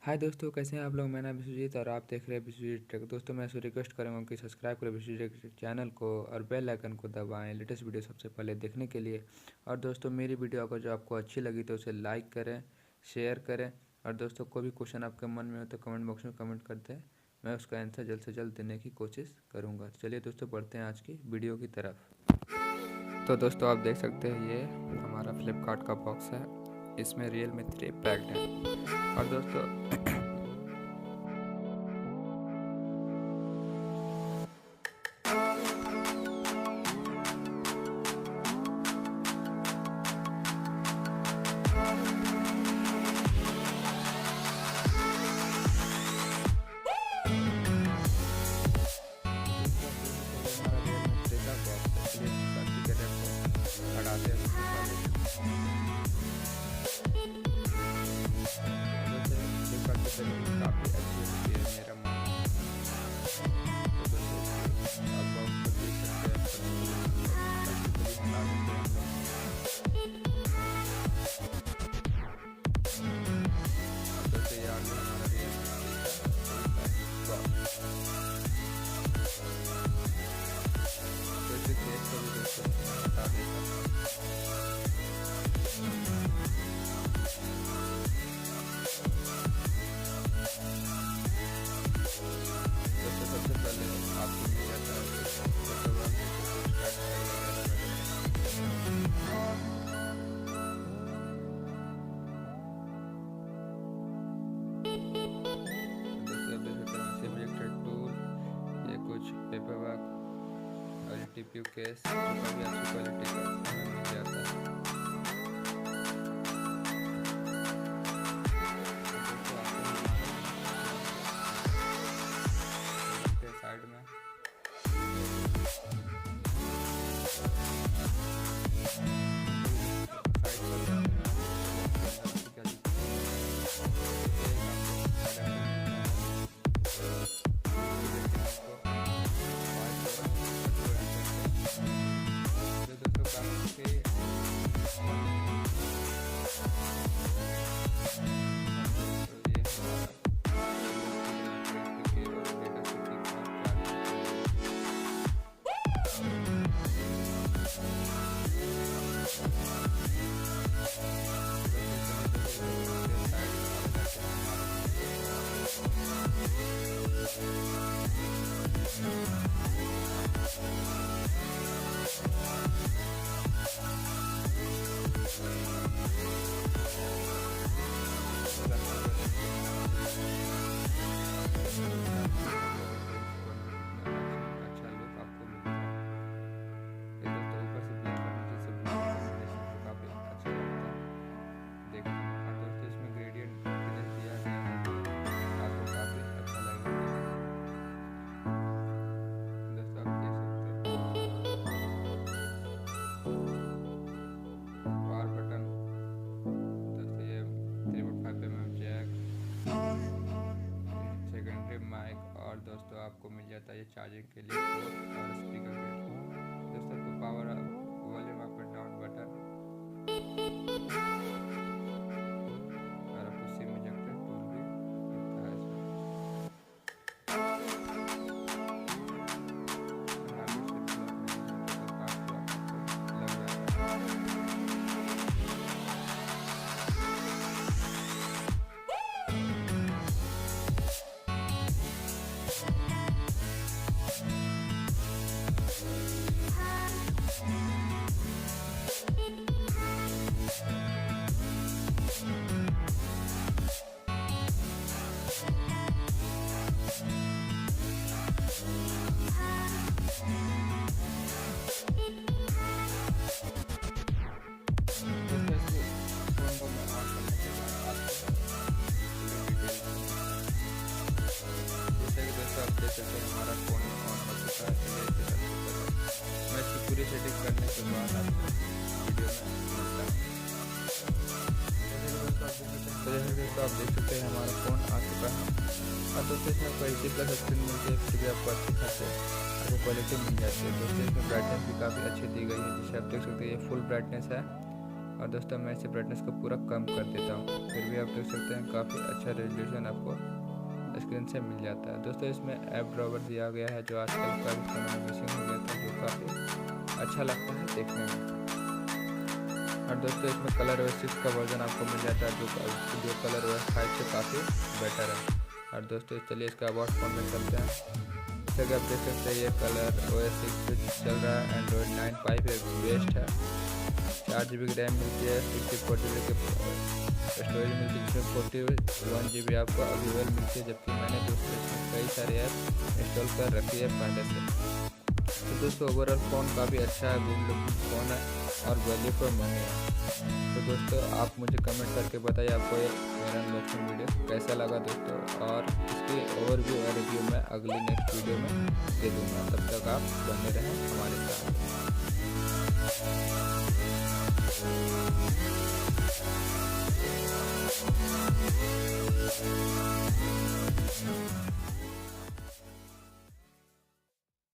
हाय दोस्तों, कैसे हैं आप लोग। मेरा नाम विश्वजीत और आप देख रहे हैं विश्वजीत टेक। दोस्तों मैं ऐसे रिक्वेस्ट करूँगा कि सब्सक्राइब करें विश्वजीत टेक चैनल को और बेल आइकन को दबाएं लेटेस्ट वीडियो सबसे पहले देखने के लिए। और दोस्तों मेरी वीडियो अगर जो आपको अच्छी लगी तो उसे लाइक करें, शेयर करें। और दोस्तों कोई भी क्वेश्चन आपके मन में हो तो कमेंट बॉक्स में कमेंट कर दें, मैं उसका आंसर जल्द से जल्द देने की कोशिश करूँगा। चलिए दोस्तों बढ़ते हैं आज की वीडियो की तरफ। तो दोस्तों आप देख सकते हैं ये हमारा फ्लिपकार्ट का बॉक्स है, इसमें Realme3 पैक्ड है। और दोस्तों काफ़ी अच्छी होती है मेरा मानना है। तो दोस्तों आप बॉक्स को देख सकते हैं। दोस्तों यार हमारा केस को भी दोस्तों बता देता सबसे पहले आपको मिल जाता है टूल, ये कुछ पेपर वर्क और टीपीयू केस जो भी अच्छी क्वालिटी का हमें मिल जाता है। साइड में दोस्तों आपको मिल जाता है ये चार्जिंग के लिए और स्पीकर के लिए। दोस्तों आपको power volume up and down button और आपको सिम इजेक्टर टूल भी मिलता है हमारा फ़ोन ऑन हो चुका है। मैं इसकी पूरी सेटिंग करने के बाद आपको वीडियो में मिलता हूँ। तो जैसे दोस्तों आप देख सकते हैं हमारा फ़ोन आ चुका है। और दोस्तों इसमें आपको 80+ स्क्रीन मिलती है, फिर भी आपको अच्छी खासी आपको क्वालिटी मिल जाती है। दोस्तों इसमें ब्राइटनेस भी काफ़ी अच्छी दी गई है, जिसे आप देख सकते हैं ये फुल ब्राइटनेस है और दोस्तों मैं इसे ब्राइटनेस को पूरा कम कर देता हूँ, फिर भी आप देख सकते हैं काफ़ी अच्छा रेजोल्यूशन आपको स्क्रीन से मिल जाता है। दोस्तों इसमें ऐप ड्रॉवर दिया गया है जो आजकल काफ़ी समय मिसिंग हो गया था, जो काफ़ी अच्छा लगता है देखने में। और दोस्तों इसमें कलर OS 6 का वर्जन आपको मिल जाता है जो कलर OS 5 से काफ़ी बेटर है। और दोस्तों चलिए इसका अबाउट फोन में चलते हैं। जैसे कि आप देख सकते हैं ये कलर OS 6 पे चल रहा है, Android 9 Pie पे बेस्ट है। 4GB की रैम मिलती है, 64GB की स्टोरेज मिलती है, जिसमें 41GB आपको अवेलेबल मिलती है, जबकि मैंने दोस्तों इसमें कई सारे ऐप इंस्टॉल कर रखी है पहले से। तो दोस्तों ओवरऑल फ़ोन काफ़ी अच्छा है, गुड लुकिंग फ़ोन है और वैल्यू फॉर मनी है। तो दोस्तों आप मुझे कमेंट करके बताइए आपको ये मेरा अनबॉक्सिंग वीडियो कैसा लगा दोस्तों, और इसकी ओवरव्यू और रिव्यू मैं अगली नेक्स्ट वीडियो में दे दूँगा। तब तक आप बने रहें हमारे साथ।